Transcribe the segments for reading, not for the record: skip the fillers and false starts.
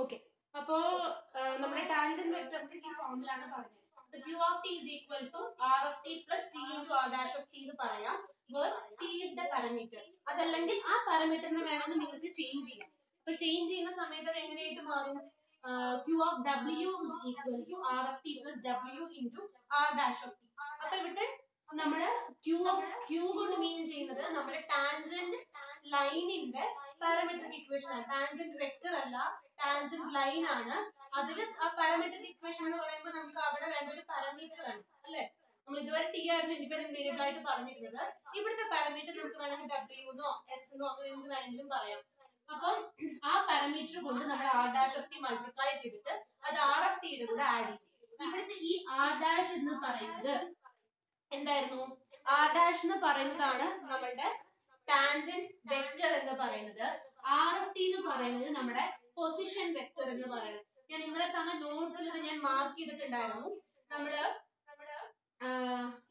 Okay, അപ്പോ നമ്മുടെ tangent വെക്ടറിന്റെ ഈ ഫോമിലാണ് പറഞ്ഞത്. Q of t is equal to r of t plus t into r dash of t എന്ന് പറയാം, where t is the parameter. അതല്ലെങ്കിൽ ആ പാരാമീറ്ററിനെ വേണമെങ്കിൽ നിങ്ങൾക്ക് ചേഞ്ച് ചെയ്യാം. അപ്പൊ ചേഞ്ച് ചെയ്യുന്ന സമയത്ത് അത് എങ്ങനെയായിട്ട് മാറും? Q of w is equal to r of t plus w into r dash of t. അപ്പൊ ഇവിടെ നമ്മള് Q കൊണ്ട് മീൻ ചെയ്യുന്നത് നമ്മുടെ ടാൻജന്റ് ലൈനിന്റെ പാരാമെട്രിക് ഇക്വേഷൻ ആണ്. ടാൻജന്റ് വെക്ടർ അല്ല, ടാൻജന്റ് ലൈൻ ആണ്. അതിൽ ആ പാരാമെട്രിക് ഇക്വേഷൻ എന്ന് പറയുമ്പോൾ നമുക്ക് അവിടെ വേണ്ട ഒരു പാരാമീറ്റർ വേണം, അല്ലെ? നമ്മൾ ഇതുവരെ ടി ആയിരുന്നു ഇൻഡിപെൻഡന്റ് വേരിയബിൾ ആയിട്ട് പറഞ്ഞിരുന്നത്. ഇവിടുത്തെ പാരാമീറ്റർ നമുക്ക് വേണമെങ്കിൽ ഡബ്ല്യു എന്നോ എസ് എന്നോ അങ്ങനെ എന്ത് വേണമെങ്കിലും പറയാം. അപ്പം ആ പാരാമീറ്റർ കൊണ്ട് നമ്മൾ R dash of T multiply ചെയ്തിട്ട് അത് ആർ ഓഫ് ടിയുടെ കൂടെ ആഡ് ചെയ്യും. ഇവിടുത്തെ ഈ ആർ ഡാഷ് എന്ന് പറയുന്നത് എന്തായിരുന്നു? ആർ ഡാഷ് എന്ന് പറയുന്നതാണ് നമ്മളുടെ ടാൻജന്റ് വെക്ടർ എന്ന് പറയുന്നത്. ആർ ഓഫ് ടി എന്ന് പറയുന്നത് നമ്മുടെ പൊസിഷൻ വെക്ടർ എന്ന് പറയുന്നത്. ഞാൻ ഇന്നലെ തന്ന നോട്ട്സിൽ ഞാൻ മാർക്ക് ചെയ്തിട്ടുണ്ടായിരുന്നു.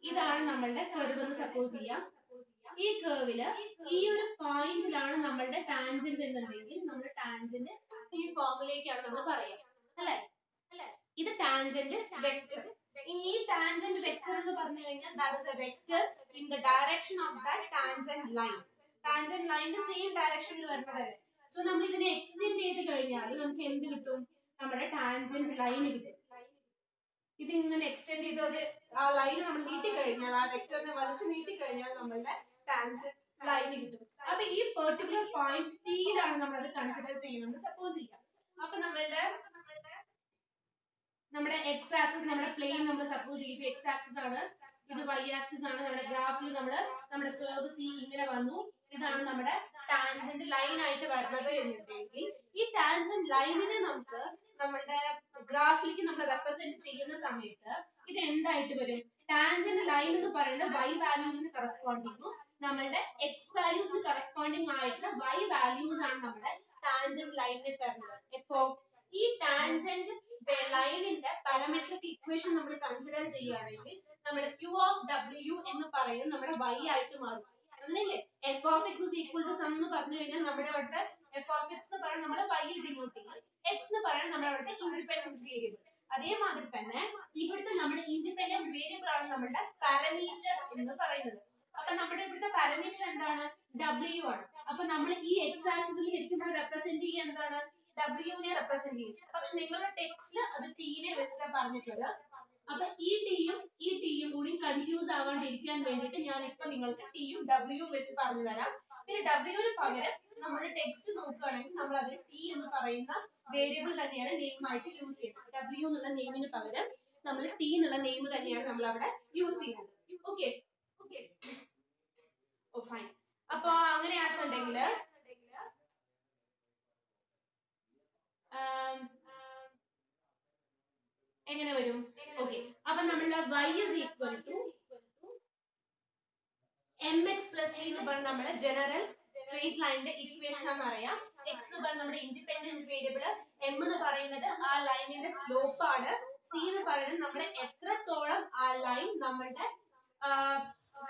ഇതാണ് നമ്മളുടെ കർവ് എന്ന് സപ്പോസ് ചെയ്യാം. ഈ കർവില് ഈ ഒരു പോയിന്റിലാണ് നമ്മളുടെ ടാൻജന്റ് എന്നുണ്ടെങ്കിൽ നമ്മൾ ടാൻജന്റ് ഈ ഫോമിലേക്കാണ് നമ്മൾ പറയുക, അല്ലെ? ഇത് ടാൻജന്റ് വെക്ടർ. ഇനി ഈ ടാൻജന്റ് വെക്ടർ എന്ന് പറഞ്ഞു കഴിഞ്ഞാൽ that is a vector in the direction of that tangent line. Tangent ലൈനിന്റെ സെയിം ഡയറക്ഷനിൽ വരുന്നതല്ലേ. സോ നമ്മൾ ഇതിനെ എക്സ്റ്റെൻഡ് ചെയ്ത് കഴിഞ്ഞാൽ നമുക്ക് എന്ത് കിട്ടും? നമ്മുടെ ടാൻജന്റ് ലൈൻ കിട്ടും. ഇത് ഇങ്ങനെ എക്സ്റ്റെൻഡ് ചെയ്ത് ആ ലൈൻ നമ്മൾ നീട്ടി കഴിഞ്ഞാൽ, ആ വെക്ടറിനെ വലിച്ചു നീട്ടി കഴിഞ്ഞാൽ നമ്മളുടെ ടാൻജന്റ് ലൈൻ കിട്ടും. അപ്പൊ ഈ പെർട്ടിക്കുലർ പോയിന്റ് ടിയിലാണ് നമ്മൾ അത് കൺസിഡർ ചെയ്യുന്നത് സപ്പോസ് ചെയ്യാം. അപ്പൊ നമ്മുടെ എക്സ് ആക്സിസ്, നമ്മുടെ പ്ലെയിൻ നമ്മൾ സപ്പോസ് ചെയ്തു എക്സ് ആക്സിസ് ആണ്, ഇത് വൈ ആക്സിസ് ആണ്. നമ്മുടെ ഗ്രാഫിൽ നമ്മുടെ കർവ് സി ഇങ്ങനെ വന്നു. ഇതാണ് നമ്മുടെ ടാൻജന്റ് ലൈൻ ആയിട്ട് വരുന്നത് എന്നുണ്ടെങ്കിൽ ഈ ടാൻജന്റ് ലൈനിനെ നമുക്ക് നമ്മുടെ ഗ്രാഫിലേക്ക് നമ്മൾ റെപ്രസെന്റ് ചെയ്യുന്ന സമയത്ത് ഇത് എന്തായിട്ട് വരും? ടാൻജന്റ് ലൈൻ എന്ന് പറയുന്നത് y വാല്യൂസിന് കറസ്പോണ്ടിങ്ങും നമ്മളുടെ എക്സ് വാല്യൂസിന് കറസ്പോണ്ടിങ് ആയിട്ടുള്ള y വാല്യൂസ് ആണ് നമ്മുടെ ടാൻജന്റ് ലൈനിനെ തരുന്നത്. എപ്പോ ഈ ടാൻജന്റ് ലൈനിന്റെ പാരാമെട്രിക് ഇക്വേഷൻ നമ്മൾ കൺസിഡർ ചെയ്യുകയാണെങ്കിൽ നമ്മുടെ Q of W എന്ന് പറയുന്നത് നമ്മുടെ y ആയിട്ട് മാറും. അങ്ങനെയല്ലേ? f of x is equal to sum എന്ന് പറഞ്ഞു കഴിഞ്ഞാൽ നമ്മുടെ അവിടുത്തെ f of x എന്ന് പറയുന്നത് നമ്മൾ y ഡിനോട്ട് ചെയ്യും, x എന്ന് പറയുന്നത് നമ്മുടെ അവിടുത്തെ ഇൻഡിപെൻഡന്റ് വേരിയബിൾ. അതേമാതിരി തന്നെ ഇവിടുത്തെ നമ്മുടെ ഇൻഡിപെൻഡന്റ് വേരിയബിൾ ആണ് നമ്മുടെ പാരാമീറ്റർ എന്ന് പറയുന്നത്. അപ്പൊ നമ്മുടെ ഇവിടുത്തെ പാരാമീറ്റർ എന്താണ്? W ആണ്. അപ്പൊ നമ്മൾ ഈ എക്സ് ആക്സിസിൽ ശരിക്കും റെപ്രസെന്റ് ചെയ്യുക എന്താണ്? W നെ റെപ്രസെന്റ് ചെയ്യും. പക്ഷെ നിങ്ങളുടെ ടെക്സ്റ്റിൽ അത് T നെ വെച്ചിട്ടാണ് പറഞ്ഞിട്ടുള്ളത്. അപ്പൊ ഈ ടിയും കൂടി കൺഫ്യൂസ് ആവാണ്ടിരിക്കാൻ വേണ്ടിയിട്ട് ഞാൻ ഇപ്പൊ നിങ്ങൾക്ക് ടിയും ഡബ്ല്യു വെച്ച് പറഞ്ഞു തരാം. പിന്നെ ഡബ്ല്യുവിന് പകരം നമ്മൾ ടെക്സ്റ്റ് നോക്കുകയാണെങ്കിൽ നമ്മൾ അതിൽ ടി എന്ന് പറയുന്ന വേരിയബിൾ തന്നെയാണ് നെയിം ആയിട്ട് യൂസ് ചെയ്യുന്നത്. ഡബ്ല്യു എന്നുള്ള നെയിമിന് പകരം നമ്മൾ ടി എന്നുള്ള നെയിം തന്നെയാണ് നമ്മൾ അവിടെ യൂസ് ചെയ്യുന്നത്. Okay, oh fine. അപ്പൊ അങ്ങനെയാണെന്നുണ്ടെങ്കിൽ എങ്ങനെ വരും? ഓക്കെ, അപ്പൊ നമ്മളുടെ y is equal to mx plus c എന്ന് പറഞ്ഞ നമ്മുടെ ജനറൽ സ്ട്രെയിറ്റ് ലൈനിന്റെ ഇക്വേഷൻ ആണെന്ന് അറിയാം. x എന്ന് പറഞ്ഞ നമ്മുടെ ഇൻഡിപെൻഡന്റ് വേരിയബിൾ, m എന്ന് പറയുന്നത് ആ ലൈനിന്റെ സ്ലോപ്പ് ആണ്, c എന്ന് പറയുന്നത് നമ്മൾ എത്രത്തോളം ആ ലൈൻ നമ്മളുടെ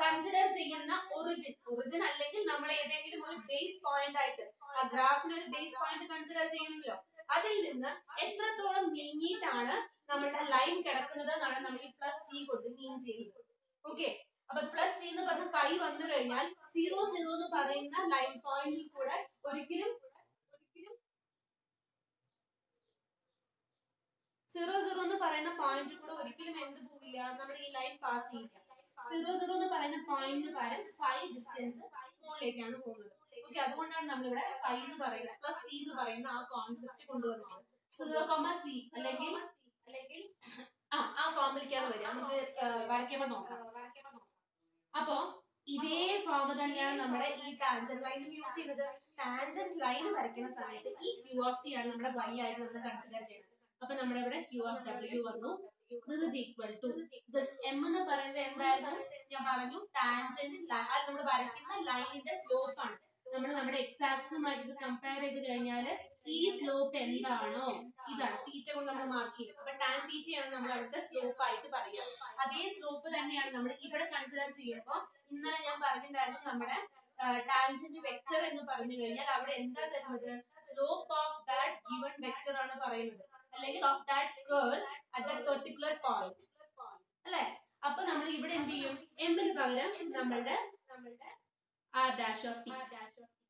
കൺസിഡർ ചെയ്യുന്ന ഒറിജിൻ അല്ലെങ്കിൽ നമ്മൾ ഏതെങ്കിലും ഒരു ബേസ് പോയിന്റ് ആയിട്ട് ആ ഗ്രാഫിന് ഒരു ബേസ് പോയിന്റ് കൺസിഡർ ചെയ്യുമല്ലോ, അതിൽ നിന്ന് എത്രത്തോളം നീങ്ങിയിട്ടാണ് നമ്മളുടെ ലൈൻ കിടക്കുന്നത് എന്നാണ് നമ്മൾ ഈ പ്ലസ് സി കൊണ്ട് മീൻ ചെയ്യുന്നത്. ഓക്കെ, അപ്പൊ പ്ലസ് സി എന്ന് പറഞ്ഞ 5 വന്നു കഴിഞ്ഞാൽ 0 0 എന്ന് പറയുന്ന ലൈൻ പോയിന്റിൽ കൂടെ ഒരിക്കലും 0 0 എന്ന് പറയുന്ന പോയിന്റിൽ കൂടെ ഒരിക്കലും എന്ത് പോവില്ല? നമ്മുടെ ഈ ലൈൻ പാസ് ചെയ്യില്ല. 0 0 എന്ന് പറയുന്ന പോയിന്റിന് പകരം 5 ഡിസ്റ്റൻസ് മുകളിലേക്കാണ് പോകുന്നത്. ഓക്കെ, അതുകൊണ്ടാണ് നമ്മളിവിടെ 5 എന്ന് പറയുന്നത് പ്ലസ് സി എന്ന് പറയുന്ന ആ കോൺസെപ്റ്റ് കൊണ്ടുവന്നത്. 0, c അല്ലെങ്കിൽ ആ ഫോമിലേക്കാണ് വരിക. നമുക്ക് വരയ്ക്കുമ്പോൾ നോക്കാം. അപ്പോ ഇതേ ഫോം തന്നെയാണ് നമ്മുടെ ഈ ടാൻജന്റ് ലൈനിൽ യൂസ് ചെയ്യുന്നത്. ടാൻജന്റ് ലൈൻ വരയ്ക്കുന്ന സമയത്ത് ഈ Q of t ആണ് നമ്മുടെ y ആയിട്ട് നമ്മൾ കൺസിഡർ ചെയ്യുന്നത്. അപ്പൊ നമ്മുടെ ഇവിടെ Q of W വന്നു. This is equal to this m എന്ന് പറയുന്നത് എന്തായിരുന്നു? ഞാൻ പറഞ്ഞു ടാൻജന്റ് നമ്മൾ വരയ്ക്കുന്ന ലൈനിന്റെ സ്ലോപ്പ് ആണ്. നമ്മൾ നമ്മുടെ എക്സ് ആക്സിസുമായിട്ട് കമ്പയർ ചെയ്ത് കഴിഞ്ഞാൽ ഈ സ്ലോപ്പ് എന്താണോ ഇതാണ് തീറ്റ കൊണ്ട് നമ്മൾ മാർക്ക് ചെയ്യും. അപ്പൊ ടാൻ തീറ്റയാണ് നമ്മൾ അവിടുത്തെ സ്ലോപ്പ് ആയിട്ട് പറയുക. അതേ സ്ലോപ്പ് തന്നെയാണ് നമ്മൾ ഇവിടെ കൺസിഡർ ചെയ്യുമ്പോൾ ഇന്നലെ ഞാൻ പറഞ്ഞിട്ടുണ്ടായിരുന്നു നമ്മുടെ ടാൻജന്റ് വെക്ടർ എന്ന് പറഞ്ഞു കഴിഞ്ഞാൽ അവിടെ എന്താ തരുന്നത്? Slope of that given vector ആണ് എന്നാണ് പറയുന്നത്, അല്ലെങ്കിൽ of that curl at that particular point അല്ലെ. അപ്പൊ നമ്മൾ ഇവിടെ എന്ത് ചെയ്യും, എമ്മിന് പകരം നമ്മളുടെ ആർ ഡാഷ് ഓഫ് ടി.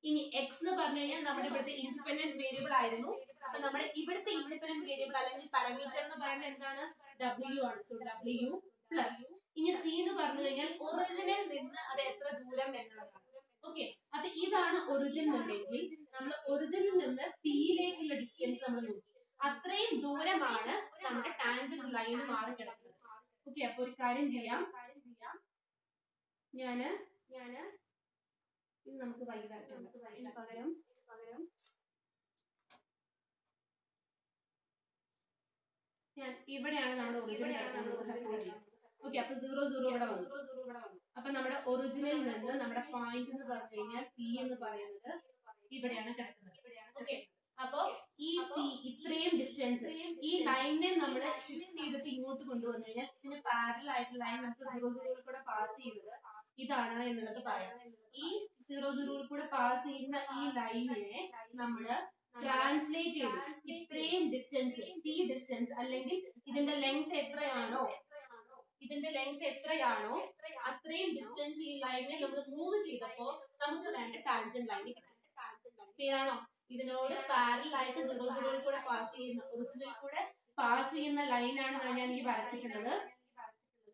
ഇനി എക്സ് എന്ന് പറഞ്ഞു കഴിഞ്ഞാൽ നമ്മുടെ ഇവിടുത്തെ ഇൻഡിപെൻഡന്റ് വേരിയബിൾ ആയിരുന്നു. അപ്പൊ നമ്മുടെ ഇവിടുത്തെ ഇൻഡിപെൻഡന്റ് വേരിയബിൾ അല്ലെങ്കിൽ പാരാമീറ്റർ എന്ന് പറയുന്നത് എന്താണ്, ഡബ്ല്യു ആണ്. സോ ഡബ്ല്യു പ്ലസ് ഇനി സി എന്ന് പറഞ്ഞു കഴിഞ്ഞാൽ ഒറിജിനിൽ നിന്ന് അത് എത്ര ദൂരം എന്നുള്ളതാണ്. ഓക്കെ, അപ്പൊ ഇതാണ് ഒറിജിൻ എന്നുണ്ടെങ്കിൽ നമ്മൾ ഒറിജിനിൽ നിന്ന് പിയിലേക്കുള്ള ഡിസ്റ്റൻസ് നമ്മൾ നോക്കി, അത്രയും ദൂരമാണ് നമ്മുടെ ടാൻജന്റ് ലൈൻ മാറി കിടക്കുന്നത്. ഓക്കെ, അപ്പൊ ഒരു കാര്യം ചെയ്യാം, ഞാന് ഇത് നമുക്ക് വൈകിട്ടാക്കാം. പകരം ഞാൻ ഇവിടെയാണ് നമ്മുടെ ഒറിജിൻ കിടക്കുന്നത് സപ്പോസ് ചെയ്യാം. ഓക്കെ, അപ്പൊ 0 0 ഇവിടെ വന്നു. അപ്പൊ നമ്മുടെ ഒറിജിനിൽ നിന്ന് നമ്മുടെ പോയിന്റ് എന്ന് പറഞ്ഞു കഴിഞ്ഞാൽ പി എന്ന് പറയുന്നത് ഇവിടെയാണ് കിടക്കുന്നത്. ഓക്കെ, അപ്പൊ ഈ പി ഇത്രയും ഡിസ്റ്റൻസ് ഈ ലൈനിനെ നമ്മൾ ഷിഫ്റ്റ് ചെയ്തിട്ട് ഇങ്ങോട്ട് കൊണ്ടുവന്നു കഴിഞ്ഞാൽ ഇതിന് പാരലൽ ആയിട്ടുള്ള ലൈൻ നമുക്ക് 0 0 കൂടെ പാസ് ചെയ്യുന്നത് ഇതാണ് എന്നുള്ളത് പറയാം. ഈ 0 0 കൂടെ പാസ് ചെയ്യുന്ന ഈ ലൈനിനെ നമ്മള് ട്രാൻസ്ലേറ്റ് ചെയ്തു ഇത്രയും ഡിസ്റ്റൻസ് ടി ഡിസ്റ്റൻസ് അല്ലെങ്കിൽ ഇതിന്റെ ലെങ്ത് എത്രയാണോ അത്രയും ഡിസ്റ്റൻസ് ഈ ലൈനിനെ നമ്മൾ മൂവ് ചെയ്തപ്പോ നമുക്ക് വേണ്ട ടാൻജന്റ് ലൈൻ ക്ലിയർ ആണോ. ഇതിനോട് പാരലൽ ആയിട്ട് 0 0 കൂടെ പാസ് ചെയ്യുന്ന ഒറിജിനൽ കൂടെ പാസ് ചെയ്യുന്ന ലൈനാണ് ഞാൻ ഈ വരച്ചിട്ടുള്ളത്.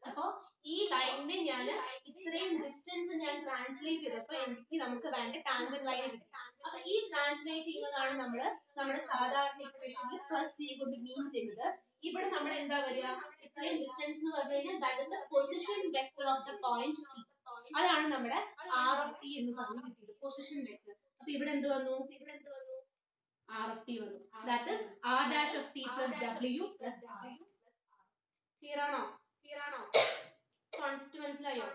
അപ്പൊ ഈ ലൈനിനെ ഞാൻ ഇത്രയും ഡിസ്റ്റൻസ് ഞാൻ ട്രാൻസ്ലേറ്റ് ചെയ്തപ്പോ എനിക്ക് നമുക്ക് വേണ്ട ടാൻജന്റ് ലൈൻ കിട്ടി. അപ്പൊ ഈ ട്രാൻസ്ലേറ്റ് ചെയ്യുന്നതാണ് നമ്മുടെ സാധാരണ ഇക്വേഷനിൽ പ്ലസ് സി കൊണ്ട് മീൻ ചെയ്യുന്നത്. ഇവിടെ നമ്മൾ എന്താ വരിക, ഇത്രയും ഡിസ്റ്റൻസ് എന്ന് പറഞ്ഞു കഴിഞ്ഞാൽ that is the position vector of the point P. അതാണ് നമ്മുടെ ആർ ഓഫ് ടി എന്ന് പറഞ്ഞു കിട്ടിയത്, പൊസിഷൻ വെക്ടർ. അപ്പൊ ഇവിടെ എന്ത് വന്നു, ആർ ഓഫ് ടി വന്നു. That is R dash of T plus W plus R. Clear ആണോ? കോൺസെപ്റ്റ് മനസ്സിലായോ?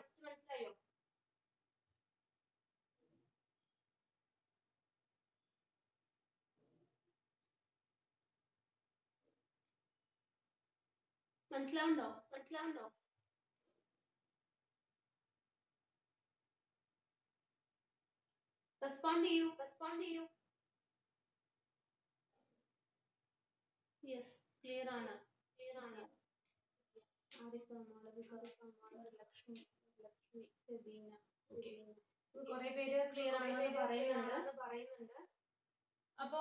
മനസ്സിലാവുണ്ടോ? റെസ്പോണ്ട് ചെയ്യൂ. യെസ്, ക്ലിയർ ആണ്. കുറെ പേര് ക്ലിയർ ആണെന്ന് പറയുന്നുണ്ട്. അപ്പോ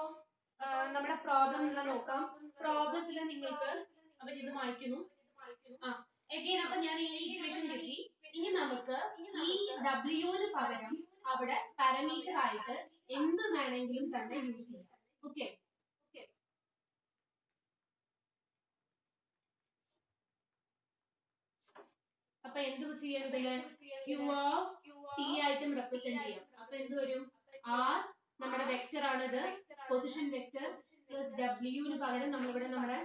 നമ്മുടെ പ്രോബ്ലം നോക്കാം. പ്രോബ്ലത്തിൽ നിങ്ങൾക്ക് അപ്പൊ ഇത് മായ്ക്കുന്നു. എഗെയിൻ അപ്പൊ ഞാൻ ഈ ഇക്വേഷൻ കിട്ടി. ഇനി നമുക്ക് ഈ ഡബ്ല്യുവിന് പകരം അവിടെ പാരാമീറ്റർ ആയിട്ട് എന്ത് വേണമെങ്കിലും തന്നെ യൂസ് ചെയ്യാം. ഓക്കെ, അപ്പൊ എന്ത് ചെയ്യുന്നതിന് ക്യൂ ഓഫ് ടി ആയിട്ടും റെപ്രസെന്റ് ചെയ്യാം. അപ്പൊ എന്ത് വരും, ആർ നമ്മുടെ വെക്ടർ ആണിത്, പൊസിഷൻ വെക്ടർ പ്ലസ് ഡബ്ല്യുവിന് പകരം നമ്മളിവിടെ നമ്മുടെ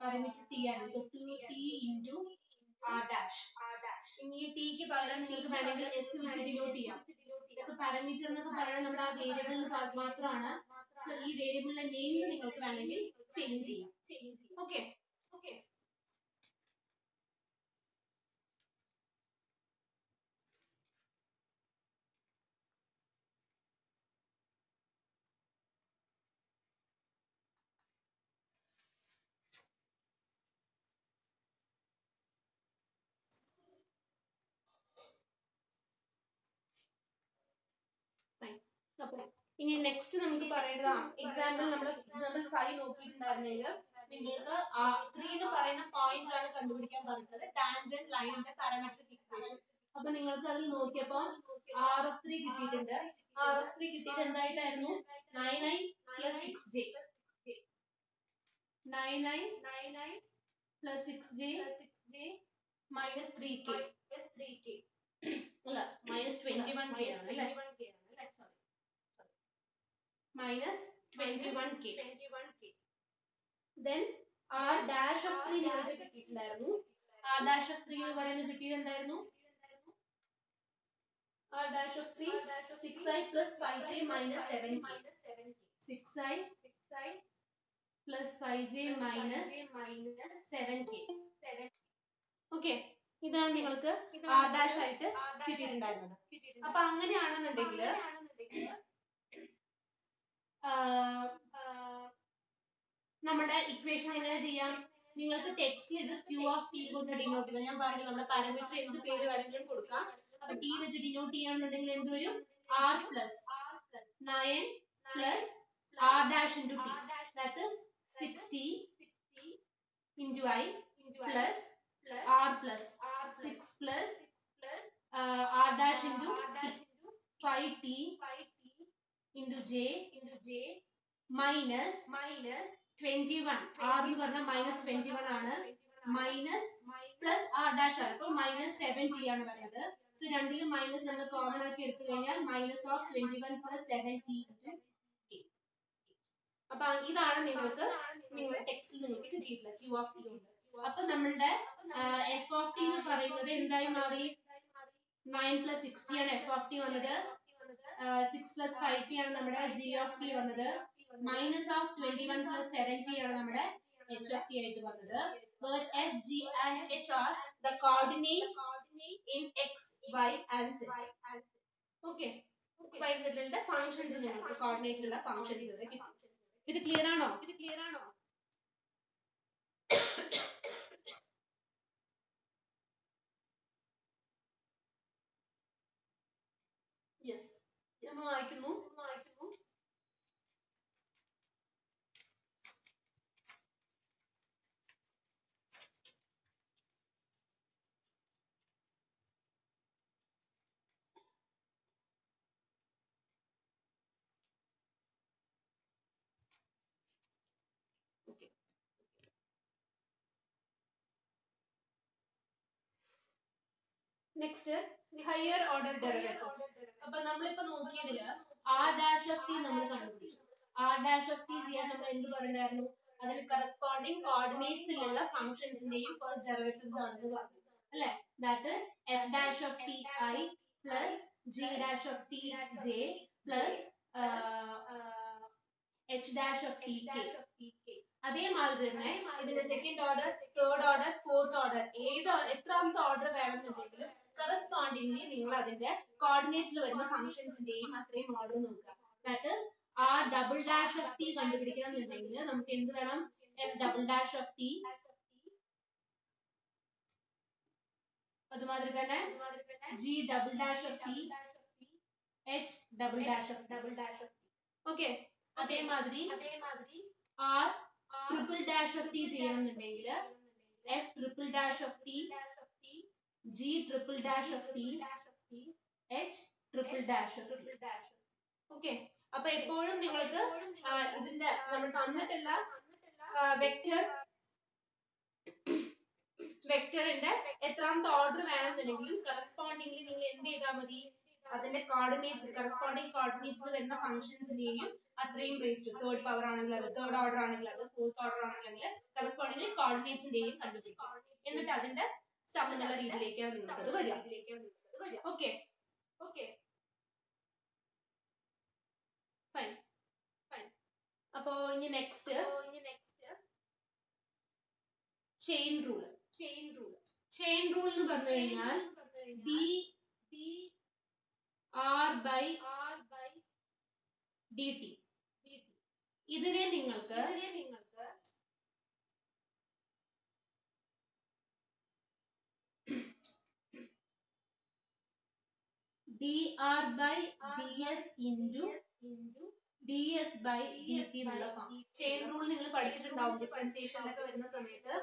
പാരാമീറ്റർ ടി ആണ്. So 2t into r dash. ഇനി ടിക്ക് പകരം നിങ്ങൾക്ക് വേണമെങ്കിൽ എസ് വെച്ച് ഡിനോട്ട് ചെയ്യാം. ഇതൊക്കെ പാരാമീറ്റർ എന്നൊക്കെ പറയുന്നത് നമ്മുടെ ആ വേരിയബിളിന് മാത്രമാണ്. സോ ഈ വേരിയബിളിന്റെ നെയിംസ് നിങ്ങൾക്ക് വേണമെങ്കിൽ ചേഞ്ച് ചെയ്യാം. ഓക്കെ, ഇനി നെക്സ്റ്റ് നമുക്ക് പറയേണ്ടതാണ് എക്സാമ്പിൾ. നമ്മൾ എക്സാമ്പിൾ 5 നോക്കിയിട്ടുണ്ടായിരുന്നെങ്കിൽ നിങ്ങൾക്ക് 3 എന്ന് പറയുന്ന പോയിന്റിലാണ് കണ്ടുപിടിക്കാൻ പറഞ്ഞത് ടാൻജന്റ് ലൈനിന്റെ പാരാമെട്രിക് ഇക്വേഷൻ. അപ്പൊ നിങ്ങൾക്ക് അതിൽ നോക്കിയപ്പോ ആർ ഓഫ് 3 കിട്ടിയിട്ടുണ്ട്. ആർ ഓഫ് 3 കിട്ടിയത് എന്തായിട്ടായിരുന്നു, 9i plus 6j. 9i plus 6j minus 3k അല്ല minus 21k ആണ് അല്ലേ, minus 21k. Then r dash of 3 നിങ്ങൾക്ക് കിട്ടിയിട്ടുണ്ടായിരുന്നു. r dash of 3 എന്ന് പറയുന്നത് കിട്ടിയത് എന്തായിരുന്നു, r dash of 3 6i plus 5j minus 7k. 6i plus 5j minus 7k. Okay, ഇതാണ് നിങ്ങൾക്ക് r dash ആയിട്ട് കിട്ടിയിട്ടുണ്ടായിരുന്നത്. അപ്പൊ അങ്ങനെയാണെന്നുണ്ടെങ്കിൽ നമ്മുടെ ഇക്വേഷൻ എങ്ങനെ ചെയ്യാം? നിങ്ങൾക്ക് ടെക്സ്റ്റിൽ ഇത് Q ഓഫ് T കൊണ്ട് ഡിനോട്ട് ചെയ്യാം. ഞാൻ പറഞ്ഞു നമ്മുടെ പാരാമീറ്റർ എന്ത് പേര് വേണമെങ്കിലും കൊടുക്കാം. അപ്പൊ T വെച്ച് ഡിനോട്ട് ചെയ്യാന്നുണ്ടെങ്കിൽ എന്ത് വരും? R plus 9 plus R dash into T, that is 60 into I plus R plus 6 plus R dash into T, 5T into J minus 21. R എന്ന് പറഞ്ഞാൽ മൈനസ് 21 ആണ്, മൈനസ് പ്ലസ് ആർ ഡാഷ് ആണ്, അപ്പോൾ minus 7T ആണ് വരുന്നത്. So രണ്ടിലും minus നമ്മൾ common ആക്കി എടുത്തു കഴിഞ്ഞാൽ മൈനസ് ഓഫ് 21 പ്ലസ് 7T. അപ്പൊ ഇതാണ് നിങ്ങൾക്ക് നിങ്ങളുടെ ടെക്സ്റ്റിൽ നിങ്ങൾക്ക് കിട്ടിയിട്ടുള്ള Q ഓഫ് T ഉണ്ട്. അപ്പൊ നമ്മളുടെ എഫ് ഓഫ് ടി എന്ന് പറയുന്നത് എന്തായി മാറി? 9 പ്ലസ് 60 ആണ് എഫ് ഓഫ് ടി വന്നത്, 6 പ്ലസ് 5T ആണ് നമ്മുടെ ജി ഓഫ് ടി വന്നത്, മൈനസ് ഓഫ് 21 പ്ലസ് 7T ആണ് നമ്മുടെ എച്ച് ഓഫ് ടി ആയിട്ട് വന്നത്. Where F, G and H are the coordinates in X, Y and Z. Okay. X, Y, Z ലുള്ള functions നിങ്ങൾക്ക് കോർഡിനേറ്റിലുള്ള ഫങ്ഷൻസ് ഇവിടെ കിട്ടും. ഇത് ക്ലിയർ ആണോ? യെസ്, നമ്മൾ വായിക്കുന്നു. Next higher order derivatives. അപ്പൊ നമ്മളിപ്പോ നോക്കിയതില് ആർ ഡാഷ് ഓഫ് ടി നമ്മൾ കണ്ടുപിടിച്ചു. ആർ ഡാഷ് ഓഫ് ടി ചെയ്യാൻ നമ്മൾ എന്ത് പറഞ്ഞായിരുന്നു? അതിന് കറസ്പോണ്ടിങ് കോർഡിനേറ്റ്സിലുള്ള ഫംഗ്ഷൻസിന്റെയും ഫസ്റ്റ് ഡെറിവേറ്റീവ്സ് ആണെന്ന് പറഞ്ഞു അല്ലെ? That is F dash of T I plus G dash of T J plus H dash of T K. അതേമാതിരി തന്നെ ഇതിന്റെ second order, third order, fourth order, എത്രാമത്തെ ഓർഡർ വേണമെന്നുണ്ടെങ്കിലും കറസ്പോണ്ടിംഗ്ലി നിങ്ങൾ അതിന്റെ കോർഡിനേറ്റ്സിൽ വരുന്ന ഫംഗ്ഷൻസിന്റെയും അത്രയും ഓർഡർ നോക്കുക. That is R double dash of T കണ്ടുപിടിക്കണം എന്നുണ്ടെങ്കിൽ നമുക്ക് എന്ത് വേണം? F double dash of T, അതുമാതിരി തന്നെ G double dash of T, H double dash of T. Okay, അതേമാതിരി R triple dash of T ചെയ്യണമെന്നുണ്ടെങ്കിൽ F triple dash of T, G triple dash of T, H triple dash of T. Okay, അപ്പൊ എപ്പോഴും നിങ്ങൾക്ക് ഇതിന്റെ നമ്മൾ തന്നിട്ടുള്ള വെക്ടറിന്റെ എത്രാമത്തെ ഓർഡർ വേണമെന്നുണ്ടെങ്കിലും കറസ്പോണ്ടിംഗ്ലി നിങ്ങൾ എന്ത് ചെയ്താൽ മതി? അതിന്റെ കോർഡിനേറ്റ്സ്, കറസ്പോണ്ടിങ് കോർഡിനേറ്റ്സിൽ വരുന്ന ഫംഗ്ഷൻസിന്റെയും അത്രയും റേസ് ടു തേർഡ് പവർ ആണെങ്കിൽ അത്, തേർഡ് ഓർഡർ ആണെങ്കിൽ അത്, ഫോർത്ത് ഓർഡർ ആണെങ്കിൽ കറസ്പോണ്ടിംഗ്ലി കോർഡിനേറ്റ്സിന്റെയും കണ്ടുപിടിക്കും. എന്നിട്ട് അതിന്റെ സം എന്നുള്ള രീതിയിലേക്കാണ് നിങ്ങൾക്ക് അത് വരിക. Okay, fine. അപ്പോ ഇനി next chain rule. Chain rule എന്ന് പറഞ്ഞു കഴിഞ്ഞാൽ D R by D T. ഇതിനെ നിങ്ങൾക്ക് D R by D S into D S by D T എന്നുള്ള ഫോം. ചെയിൻ റൂൾ നിങ്ങൾ പഠിച്ചിട്ടുണ്ടാവും. ഡിഫറൻസിയേഷനിലൊക്കെ വരുന്ന സമയത്ത്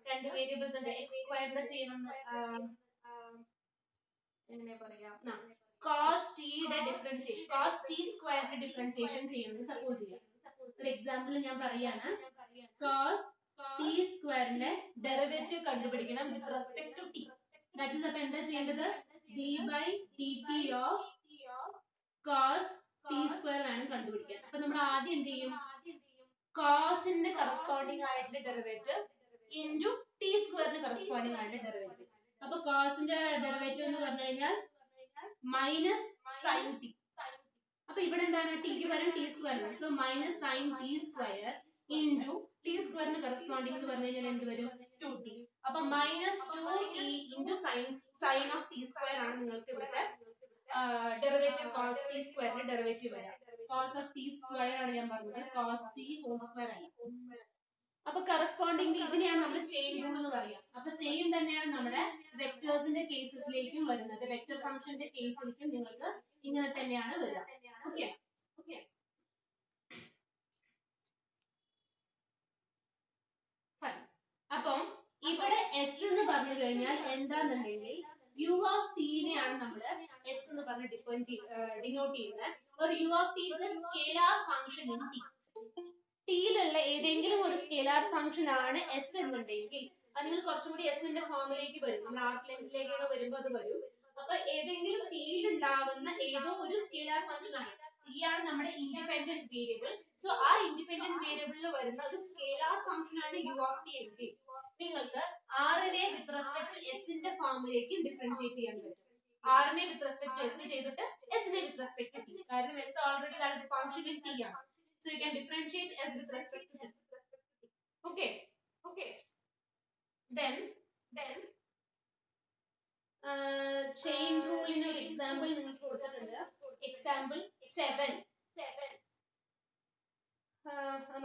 രണ്ട് വേരിയബിൾസ് ഉണ്ട്. എക്സ് സ്ക്വയറിന്റെ ചെയ്യണം, എങ്ങനെ പറയാം, കോസ് ടിയുടെ ഡിഫറൻസിയേഷൻ, കോസ് ടി സ്ക്വയറിന്റെ ഡിഫറൻസിയേഷൻ ചെയ്യണമെന്ന് സപ്പോസ് ചെയ്യാം. ഒരു എക്സാമ്പിൾ ഞാൻ പറയാണ്. കോസ് ടി സ്ക്വയറിന്റെ ഡെറിവേറ്റീവ് കണ്ടുപിടിക്കണം with respect to T. That is, അപ്പൊ എന്താ ചെയ്യേണ്ടത്? D by D T of cos T square വേണം കണ്ടുപിടിക്കാൻ. അപ്പൊ നമ്മൾ ആദ്യം എന്ത് ചെയ്യും? കോസിന്റെ കറസ്പോണ്ടിങ് ആയിട്ടുള്ള ഡെറിവേറ്റീവ് ഇൻറ്റു ടി സ്ക്വയറിന് കറസ്പോണ്ടിങ് ആയിട്ടുള്ള ഡെറിവേറ്റീവ്. അപ്പൊ കോസിന്റെ ഡെറിവേറ്റീവ് എന്ന് പറഞ്ഞു കഴിഞ്ഞാൽ മൈനസ് സൈൻ ടി. അപ്പൊ ഇവിടെ എന്താണ്? ടിക്ക് പകരം ടി സ്ക്വയർ ആണ്. So minus sine t square into T സ്ക്വയറിന് കറസ്പോണ്ടിങ് എന്ന് പറഞ്ഞു കഴിഞ്ഞാൽ എന്ത് വരും? 2t. അപ്പൊ minus 2t into sine of T square ആണ് നിങ്ങൾക്ക് ഇവിടുത്തെ ഡെറിവേറ്റീവ്. കോസ് ടി സ്ക്വയറിന്റെ ഡെറിവേറ്റീവ് വരാം. കോസ് ഓഫ് ടി സ്ക്വയർ ആണ് ഞാൻ പറഞ്ഞത്, കോസ് ടി ഹോൾ സ്ക്വയർ അല്ല. അപ്പൊ കറസ്പോണ്ടിങ് ഇതിനെയാണ് നമ്മൾ ചെയിൻ റൂൾ എന്ന് പറയാം. അപ്പൊ സെയിം തന്നെയാണ് നമ്മുടെ വെക്ടേഴ്സിന്റെ കേസസിലേക്കും വരുന്നത്. വെക്ടർ ഫംഗ്ഷന്റെ കേസിലേക്കും നിങ്ങൾക്ക് ഇങ്ങനെ തന്നെയാണ് വരിക. Okay okay fine. അപ്പം ഇവിടെ എസ് എന്ന് പറഞ്ഞു കഴിഞ്ഞാൽ എന്താന്നുണ്ടെങ്കിൽ യു ഓഫ് ടീനെയാണ് നമ്മൾ എസ് എന്ന് പറഞ്ഞ് ഡിനോട്ട് ചെയ്യുന്നത്. ഒരു U of T is a scalar function in T. ടിയിലുള്ള ഏതെങ്കിലും ഒരു സ്കേലാർ ഫംഗ്ഷൻ ആണ് എസ് എന്നുണ്ടെങ്കിൽ അത് നിങ്ങൾ കുറച്ചുകൂടി എസിന്റെ ഫോമിലേക്ക് വരും. നമ്മൾ ആർക്ക് ലെങ്തിലേക്കൊക്കെ വരുമ്പോൾ അത് വരും. അപ്പൊ ഏതെങ്കിലും ടിയിൽ ഉണ്ടാവുന്ന ഏതോ ഒരു സ്കേലാർ ഫംഗ്ഷൻ ആണ്. ടി ആണ് നമ്മുടെ ഇൻഡിപെൻഡന്റ് വേരിയബിൾ. സോ ആ ഇൻഡിപെൻഡന്റ് വേരിയബിളിൽ വരുന്ന ഒരു സ്കേലാർ ഫംഗ്ഷൻ ആണ് യു ഓഫ് ടി എങ്കിൽ നിങ്ങൾക്ക് ആറിനെ വിത്ത് റെസ്പെക്ട് ടു എസിന്റെ ഫോമിലേക്ക് ഡിഫറൻഷിയേറ്റ് ചെയ്യാൻ പറ്റും. ആറിനെ വിത്ത് റെസ്പെക്ട് ടു എസ് ചെയ്തിട്ട് എസിനെ വിത്ത് റെസ്പെക്ട് ടു ടി. കാരണം S already that is function in T ആണ്. So you can differentiate s with respect to t. Okay. Then chain rule in ഒരു example നിങ്ങൾക്ക് കൊടുത്തിട്ടുണ്ട്. Example 7.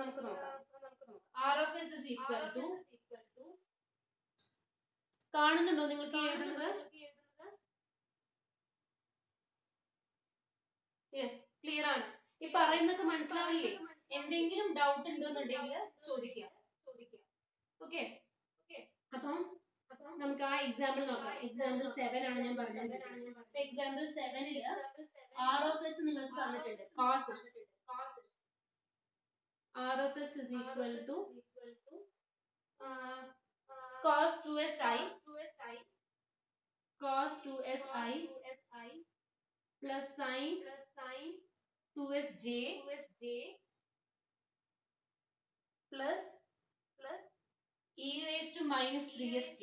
നമുക്ക് നോക്കാം. R of s is equal to കാണുന്നുണ്ടോ നിങ്ങൾക്ക് എഴുതുന്നത്? യെസ്, ക്ലിയർ ആണ്. ഈ പറയുന്നത് മനസ്സിലാവില്ലേ? എന്തെങ്കിലും ഡൗട്ട് ഉണ്ടെന്നുണ്ടെങ്കിൽ ചോദിക്കാം. ഓക്കെ, അപ്പം നമുക്ക് ആ എക്സാമ്പിൾ നോക്കാം. എക്സാമ്പിൾ 7 ആണ് ഞാൻ പറഞ്ഞത്. എക്സാമ്പിൾ 7 ആർ ഓഫ് എസ് നിങ്ങൾക്ക് തന്നിട്ടുണ്ട്. Cos S. R of S is equal to cos 2si plus sine 2sj plus e raised to minus 3sk.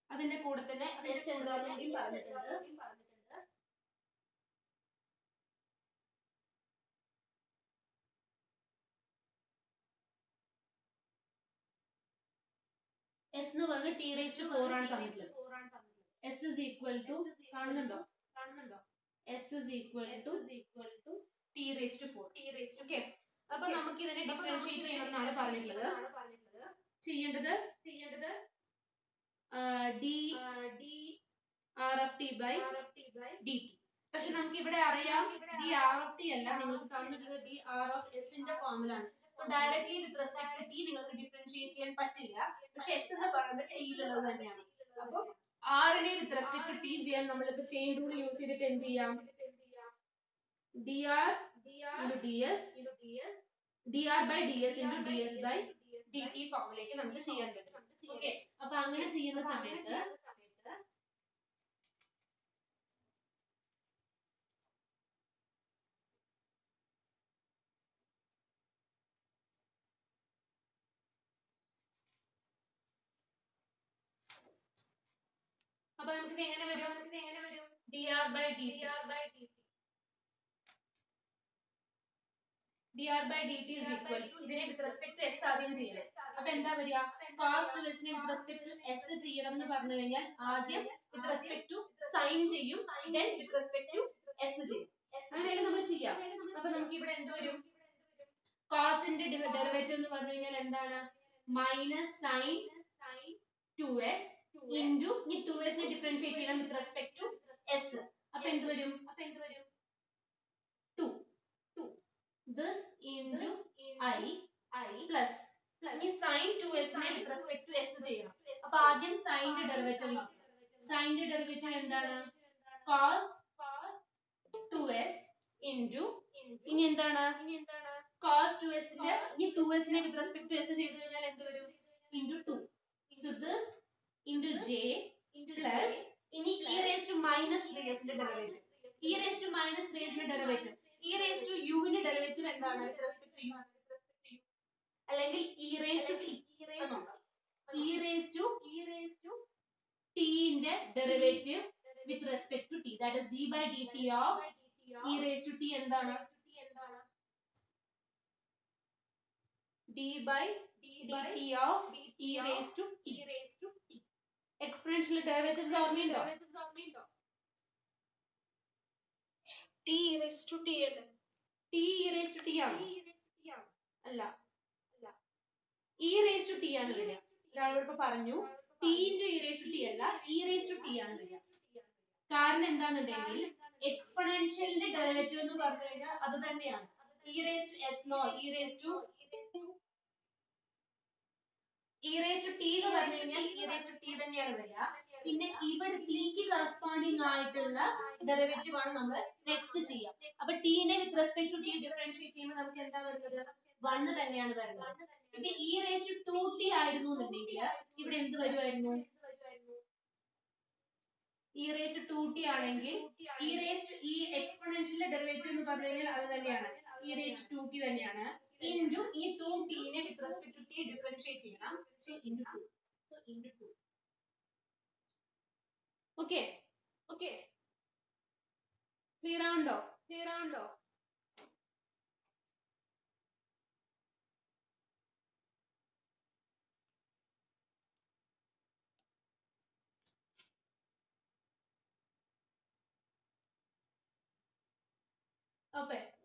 അതിന്റെ കൂടെ തന്നെ s എന്താണെന്ന് കൂടി പറഞ്ഞിട്ടുണ്ട്. s എന്ന് പറഞ്ഞ് t raised to 4 ആണ് തന്നിട്ടുള്ളത്. s is equal to കാണുന്നുണ്ടോ? s is equal to t raised to 4. Okay, അപ്പൊ നമുക്ക് ഇതിനെ ഡിഫറൻഷിയേറ്റ് ചെയ്യണം എന്നാണ് പറഞ്ഞിട്ടുള്ളത്. ചെയ്യേണ്ടത് d r of t by dt. പക്ഷെ നമുക്ക് ഇവിടെ അറിയാം d r of t അല്ല, നിങ്ങൾക്ക് തന്നിട്ടുള്ളത് d r of s ന്റെ ഫോമിലാണ്. Directly with respect to t നിങ്ങൾക്ക് ഡിഫറൻഷിയേറ്റ് ചെയ്യാൻ പറ്റില്ല. പക്ഷെ s എന്ന് പറയുന്നത് t യിലുള്ളത് തന്നെയാണ്. അപ്പൊ r നെ വിത്ത് റെസ്പെക്ട് ടു t ചെയ്യാൻ നമ്മളിപ്പോ ചെയിൻ റൂൾ യൂസ് ചെയ്തിട്ട് എന്ത് ചെയ്യാം? dr into ds dr by ds into ds by dt ഫോമിലേക്ക് നമുക്ക് ചെയ്യാൻ പറ്റും. ഓക്കെ, അപ്പൊ അങ്ങനെ ചെയ്യുന്ന സമയത്ത് അപ്പൊ നമുക്ക് എങ്ങനെ വരും? dr by dt is equal to ഇതിനെ വിത്ത് റെസ്പെക്ട് ടു s ആദ്യം ചെയ്യണം. അപ്പൊ എന്താ വരിക? cos 2s നെ വിത്ത് റെസ്പെക്ട് ടു s ചെയ്യണം എന്ന് പറഞ്ഞു കഴിഞ്ഞാൽ ആദ്യം വിത്ത് റെസ്പെക്ട് ടു സൈൻ ചെയ്യും, then with respect to s ചെയ്യും. അങ്ങനെയല്ലേ നമ്മൾ ചെയ്യാം. അപ്പൊ നമുക്ക് ഇവിടെ എന്ത് വരും? കോസിന്റെ ഡെറിവേറ്റീവ് എന്ന് പറഞ്ഞു കഴിഞ്ഞാൽ എന്താണ്? മൈനസ് സൈൻ 2s ഇൻറ്റു ഈ 2s നെ ഡിഫറൻഷിയേറ്റ് ചെയ്യണം വിത്ത് റെസ്പെക്ട് ടു s. അപ്പൊ എന്ത് വരും? 2 this into I plus ഈ sin 2s നെ വിത്ത് റെസ്പെക്ട് ടു s ചെയ്യണം. അപ്പൊ ആദ്യം സൈന്റെ ഡെറിവേറ്റീവ് നോക്കണം. സൈന്റെ ഡെറിവേറ്റീവ് എന്താണ്? cos 2s ഇൻറ്റു ഇനി എന്താണ്? cos 2s ന്റെ ഈ 2s നെ വിത്ത് റെസ്പെക്ട് ടു s ചെയ്തു കഴിഞ്ഞാൽ എന്ത് വരും? Into 2. so this into j plus ഇനി e raised to minus 3s ന്റെ derivative. e raised to minus 3s ന്റെ derivative e raised to u ന്റെ ഡെറിവേറ്റീവ് എന്താണ്? വിത്ത് റെസ്പെക്ട് ടു u അല്ലെങ്കിൽ e raised to t. e raised to t ന്റെ derivative with respect to t, that is d by dt of e raised to t എന്താണ്? d by dt of e raised to t. Exponential derivatives ഓർമ്മയുണ്ടോ? t raised to t അല്ലേ? T E raise to T ആണോ? അല്ല, E raise to T ആണ് വരിക. ഒരാളോട് ഇപ്പൊ പറഞ്ഞു T into E raise to T അല്ല, ഇ റേസ് ടു ടി ആണ് വരിക. കാരണം എന്താണെന്നുണ്ടെങ്കിൽ എക്സ്പൊണൻഷ്യലിന്റെ ഡെറിവേറ്റീവ് എന്ന് പറഞ്ഞു കഴിഞ്ഞാൽ അത് തന്നെയാണ്. E raise to S no E raise to T എന്ന് പറഞ്ഞു കഴിഞ്ഞാൽ ഇ റേസ് ടു ടി തന്നെയാണ് വരിക. പിന്നെ ഇവിടെ ടിക്ക് കറസ്പോണ്ടിങ് ആയിട്ടുള്ള ഡെറിവേറ്റീവ് ആണ് നമ്മൾ നെക്സ്റ്റ് ചെയ്യാം. അപ്പൊ ടീനെ with respect to T differentiate ചെയ്യുമ്പോൾ നമുക്ക് എന്താ വരുന്നത്? 1 തന്നെയാണ് വരുന്നത്. ഇപ്പൊ ഇ റേസ് ടു 2t ആയിരുന്നു എന്നുണ്ടെങ്കിൽ ഇവിടെ എന്ത് വരുമായിരുന്നു? ഇ റേസ് ടു 2t ആണെങ്കിൽ ഇ റേസ് ടു ഈ എക്സ്പൊണൻഷ്യലിന്റെ ഡെറിവേറ്റീവ് എന്ന് പറഞ്ഞു കഴിഞ്ഞാൽ അത് തന്നെയാണ്, ഇ റേസ് ടു 2t തന്നെയാണ്. ഇൻറ്റു ഈ 2t നെ with respect to T differentiate ചെയ്യണം. So into 2. ഓക്കെ, ക്ലിയർ ആവുണ്ടോ?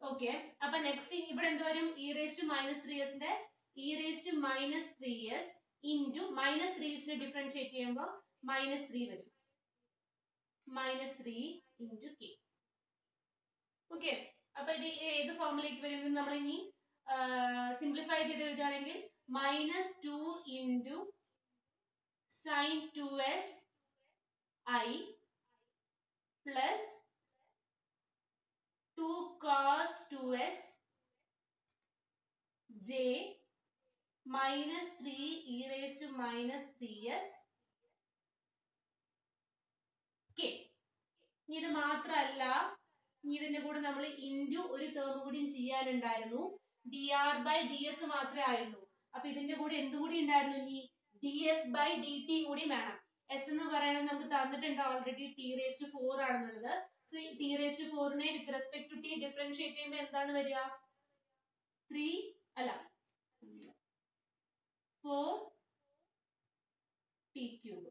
ഓക്കെ. അപ്പൊ നെക്സ്റ്റ് ഇവിടെ എന്ത് വരും? E raise to minus 3s ന്റെ E raise to minus 3s into minus 3s differentiate ചെയ്യുമ്പോൾ -3 വരും. -3 ഇൻറ്റു കെ. ഓക്കെ, അപ്പൊ ഇത് ഏത് ഫോമിലേക്ക് വരുന്നത്? നമ്മൾ ഇനി സിംപ്ലിഫൈ ചെയ്ത് എഴുതുകയാണെങ്കിൽ -2 into sine 2s i plus 2 cos 2s j -3 e raised to -3s k. ഇത് മാത്രമല്ല, ഇതിന്റെ കൂടെ നമ്മൾ ഇൻറ്റു ഒരു ടേം കൂടി ചെയ്യാനുണ്ടായിരുന്നു. D R by D S മാത്രമേ ആയിരുന്നു. അപ്പൊ ഇതിന്റെ കൂടെ എന്തുകൂടി ഉണ്ടായിരുന്നു? ഇനി D S by D T കൂടി വേണം. എസ് എന്ന് പറയുന്നത് നമുക്ക് തന്നിട്ടുണ്ട് ഓൾറെഡി ടി റേസ് ടു 4 ആണെന്നുള്ളത്. So T raise to 4 with respect to T differentiate ചെയ്യുമ്പോൾ എന്താണ് വരിക? 3 അല്ല 4 ടി ക്യൂബ്.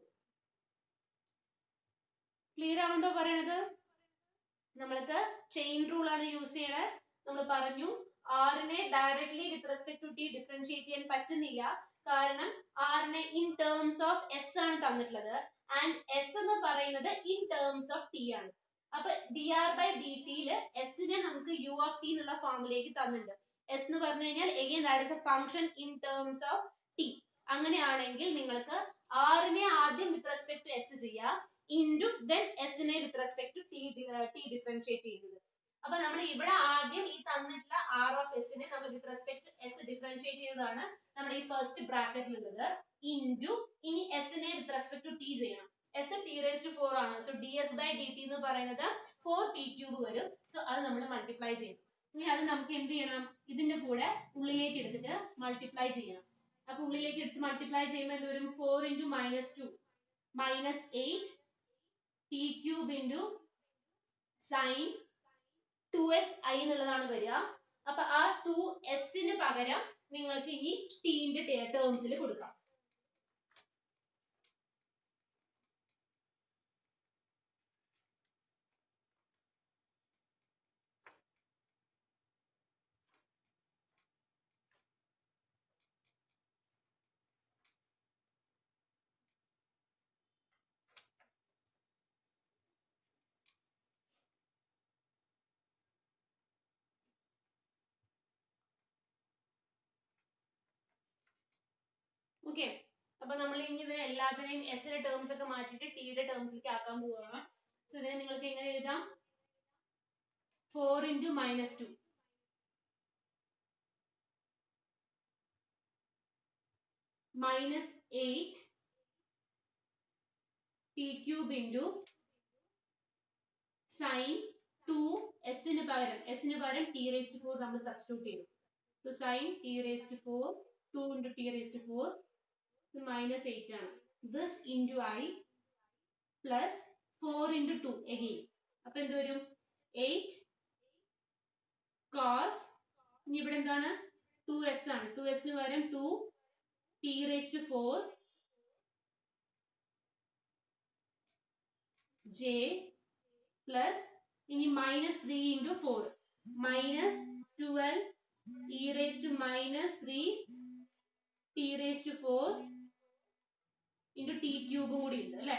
ക്ലിയർ ആവുണ്ടോ പറയണത്? നമ്മൾക്ക് ചെയിൻ റൂൾ ആണ് യൂസ് ചെയ്യണത്. നമ്മൾ പറഞ്ഞു ആറിനെ directly with respect to T differentiate ചെയ്യാൻ പറ്റുന്നില്ല. കാരണം ആറിനെ ഇൻ ടേംസ് ഓഫ് എസ് ആണ് തന്നിട്ടുള്ളത്. ആൻഡ് എസ് എന്ന് പറയുന്നത് ഇൻ ടേംസ് ഓഫ് ടി ആണ്. അപ്പൊ ഡി ആർ ബൈ ഡി ടിയിൽ എസിനെ നമുക്ക് യു ഓഫ് ടി എന്നുള്ള ഫോമിലേക്ക് തന്നിട്ടുണ്ട്. എസ് എന്ന് പറഞ്ഞു കഴിഞ്ഞാൽ again that is a function in terms of T. അങ്ങനെയാണെങ്കിൽ നിങ്ങൾക്ക് ആറിനെ ആദ്യം വിത്ത് റെസ്പെക്ട് ടു എസ് ചെയ്യാം, ഇൻറ്റു ദെൻ എസിനെ with respect to T differentiate ചെയ്യുന്നത്. അപ്പൊ നമ്മൾ ഇവിടെ ആദ്യം ഈ തന്നിട്ടുള്ള ആർ ഓഫ് എസിനെ നമ്മൾ with respect to S differentiate ചെയ്തതാണ് നമ്മുടെ ഈ ഫസ്റ്റ് ബ്രാക്കറ്റിലുള്ളത്. ഇൻറ്റു ഇനി എസിനെ വിത്ത് റെസ്പെക്ട് ടു ടി ചെയ്യണം. എസ് ടി റേസ് ടു 4 ആണ്. So D S by D T എന്ന് പറയുന്നത് 4 ടി ക്യൂബ് വരും. സോ അത് നമ്മൾ മൾട്ടിപ്ലൈ ചെയ്യും. ഇനി അത് നമുക്ക് എന്ത് ചെയ്യണം? ഇതിന്റെ കൂടെ ഉള്ളിലേക്ക് എടുത്തിട്ട് മൾട്ടിപ്ലൈ ചെയ്യണം. അപ്പൊ ഉള്ളിലേക്ക് എടുത്ത് മൾട്ടിപ്ലൈ ചെയ്യുമ്പോൾ എന്ത് വരും? 4 into -2 -8 T cube into sine 2s i എന്നുള്ളതാണ് വരിക. അപ്പൊ ആ 2s പകരം നിങ്ങൾക്ക് ഇനി ടിന്റെ ടേംസിൽ കൊടുക്കാം. ഓക്കെ, അപ്പൊ നമ്മൾ ഇനി ഇതിനെ എല്ലാത്തിനെയും എസിന്റെ ടേംസ് ഒക്കെ മാറ്റിയിട്ട് ടിയുടെ ടേംസിലേക്ക് ആക്കാൻ പോവുകയാണ്. സോ ഇതിനെ നിങ്ങൾക്ക് എങ്ങനെ എഴുതാം? 4 into -2 -8 T cube into sine 2 എസിന് പകരം ടി റേസ് ടു 4 നമ്മൾ സബ്സ്റ്റിറ്റ്യൂട്ട് ചെയ്യും. So sine T raise to 4 2 into T raise to 4 -8 ആണ്. This into I plus 4 into 2 again. അപ്പൊ എന്ത് വരും? 8 കോസ്, ഇനി ഇവിടെ എന്താണ്? 2s ആണ്. 2s പകരം 2 T raise to 4 J plus ഇനി -3 into 4 -3 to minus 3 T raise to 4 into T ക്യൂബും കൂടി ഉണ്ട് അല്ലേ.